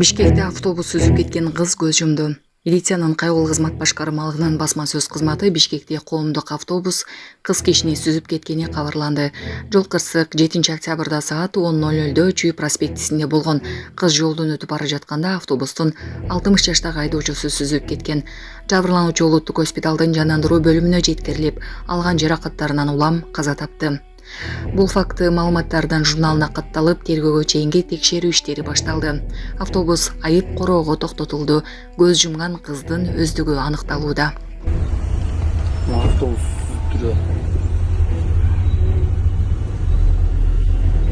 Бишкекте автобус сүзүп кеткен кыз көз жумду. Милициянын кайгылуу кызмат башкармалыгынын басма сөз кызматы Бишкекте коомдук автобус кыз кишини сүзүп кеткени кабарланды. Жол кырсык 7-октябрда саат 10:00 Чүй проспектисинде болгон. Кыз жолдон өтүп бара жатканда автобустун 60 жаштагы айдоочусу сүзүп кеткен. Жабырлануучу улуттук госпиталдын жандандыруу бөлүмүнө жеткирилип, алган жаракаттарынан улам каза тапты. Бул факты маалыматтардан журналына катталып, тергөөгө чейинки текшерүү иштери башталды. Автобус айып короого токтотулду. Көз жумган кыздын өздүгү аныкталууда. Автобус түрү.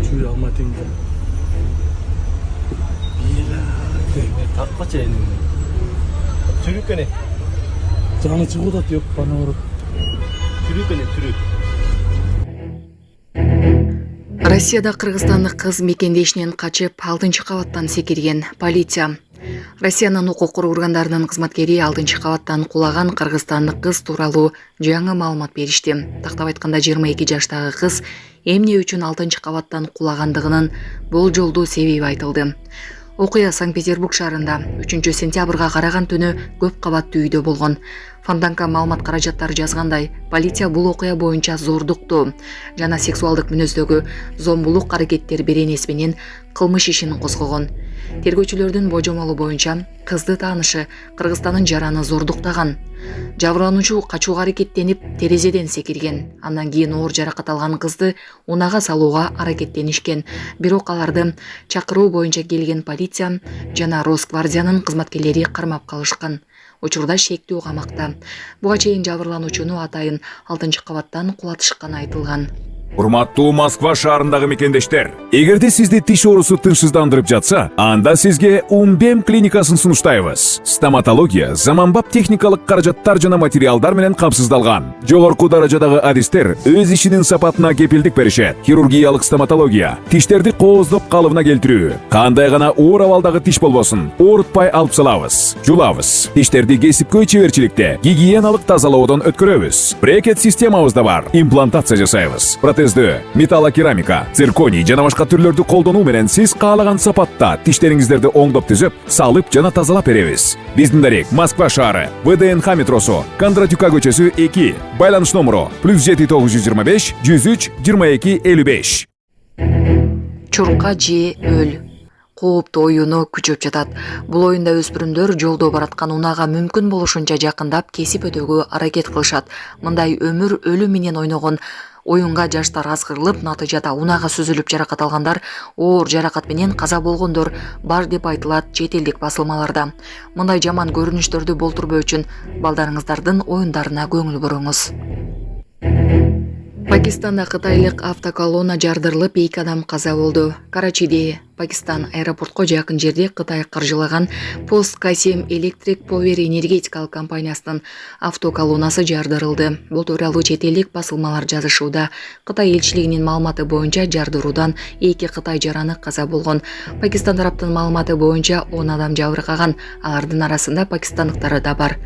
Чүй алматың. Таппа чейин. Түрүкөне. Жаны чыгуда yok bana ұрып. Түрүкөне түрүк. Россияда кыргызстандык кыз мекендешинен качып 6-кабаттан секирген. Полиция. Россиянын укук органдарынын кызматкери 6-кабаттан кулаган кыргызстандык кыз тууралуу жаңы маалымат беришти. Тактап айтканда 22 жаштагы кыз эмне үчүн 6-кабаттан кулагандыгынын болжолдуу себеби айтылды. Окуя Санкт-Петербург шаарында 3-сентябрга караган түнү көп кабаттуу үйдө болгон. Фонтанка маалымат каражаттары жазгандай, полиция бул окуя боюнча зордукту жана сексуалдык мүнөздөгү зомбулук аракеттер беренеси менен кылмыш ишин козгогон. Тергөөчүлөрдүн божомолу боюнча кызды таанышы Кыргызстандын жараны зордуктаган. Жабырлануучу качууга аракеттенип, терезеден секирген. Андан кийин оор жаракат алган кызды унага салууга аракеттенишкен. Бирок аларды чакыруу боюнча келген полиция жана Росгвардиянын кызматкерлери кармап калышкан. Учурда шектүү камакта. Буга чейин жабырлануучуну атайын 6-кабаттан кулатышканы айтылган. Урматтуу Москва шаарындагы мекендештер, эгерде сизди тиш оорусу тынчсыздандырып жатса, анда сизге Умбем клиникасын сунуштайбыз. Стоматология заманбап техникалык каражаттар жана материалдар менен камсыздалган. Жогорку даражадагы адистер өз ишинин сапатына кепилдик беришет. Хирургиялык стоматология, тиштерди кооздоп калыбына келтирүү, кандай гана оор абалдагы тиш болбосун, оорутпай алып салабыз, жулабыз. Тиштерди кесипкөй чеберчиликте, гигиеналык тазалоодон өткөрөбүз. Брекет системабыз да бар, имплантация жасайбыз. Протездөө, металлокерамика, цирконий жана башка түрлөрдү колдонуу менен сиз каалаган сапатта тиштериңиздерди оңдоп түзөп, салып жана тазалап беребиз. Биздин дарек Москва шаары, ВДНХ метросу, Кондратюка көчөсү 2, байланыш номеру +7925 103 22 55. Чурка же өл. Кооптуу оюну күчөп жатат. Бул оюнда өспүрүмдөр жолдо бараткан унага мүмкүн болушунча жакындап кесип өтүүгө аракет кылышат. Мындай өмүр өлүм менен ойногон оюнга жаштар аз кырылып, натыйжада унага сүзүлүп жаракат алгандар, оор жаракат менен каза болгондор бар деп айтылат чет элдик басылмаларда. Мындай жаман көрүнүштөрдү болтурбоо үчүн балдарыңыздардын оюндарына көңүл буруңуз. Пакистанда кытайлык автоколонна жардырылып, 2 адам каза болду. Карачиде, Пакистан аэропортко жакын жерде Кытай каржылаган Пост Касем Electric Power энергетикалык компаниясынын автоколоннасы жардырылды. Бул тууралуу чет элдик басылмалар жазышууда. Кытай элчилигинин маалыматы боюнча жардыруудан 2 кытай жараны каза болгон. Пакистан тараптын маалыматы боюнча 10 адам жабыркаган, алардын арасында пакистандыктар да бар.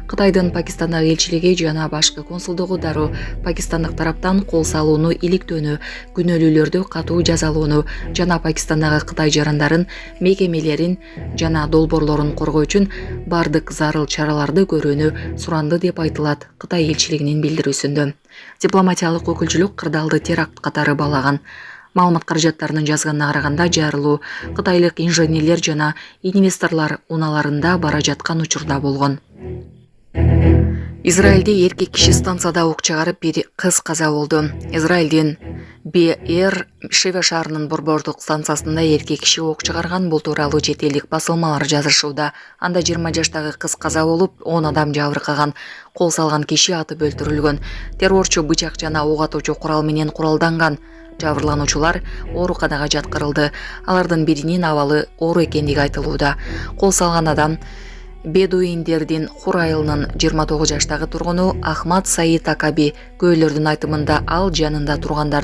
Кытайдын Пакистандагы элчилиги жана башкы консулдугу дароо пакистандык тараптан кол салууну иликтөөнү, күнөөлүүлөрдү катуу жазалоону жана Пакистандагы Кытай жарандарын, мекемелерин жана долбоорлорун коргоо үчүн бардык зарыл чараларды көрүүнү суранды деп айтылат Кытай элчилигинин билдирүүсүндө. Дипломатиялык өкүлчүлүк кырдаалды теракт катары баалаган. Маалымат каражаттарынын жазганына караганда жарылуу кытайлык инженерлер жана инвесторлор унааларында бара жаткан учурда болгон. Израилде эркек киши станцияда ок чыгарып, бир кыз каза болду. Израилдин БР Шеве шаарынын борбордук станциясында эркек киши ок чыгарган, бул тууралуу чет элдик басылмалар жазышууда. Анда 20 жаштагы кыз каза болуп, 10 адам жабыркаган. Кол салган киши атып өлтүрүлгөн. Террорчу бычак жана ок атуучу курал менен куралданган. Жабырлануучулар ооруканага жаткырылды. Алардын биринин абалы оор экендиги айтылууда. Кол салган адам Бедуиндердин Хур айылынын 29 жаштагы тургуну Ахмад Саид Акаби. Көйлөрдүн айтымында ал жанында тургандар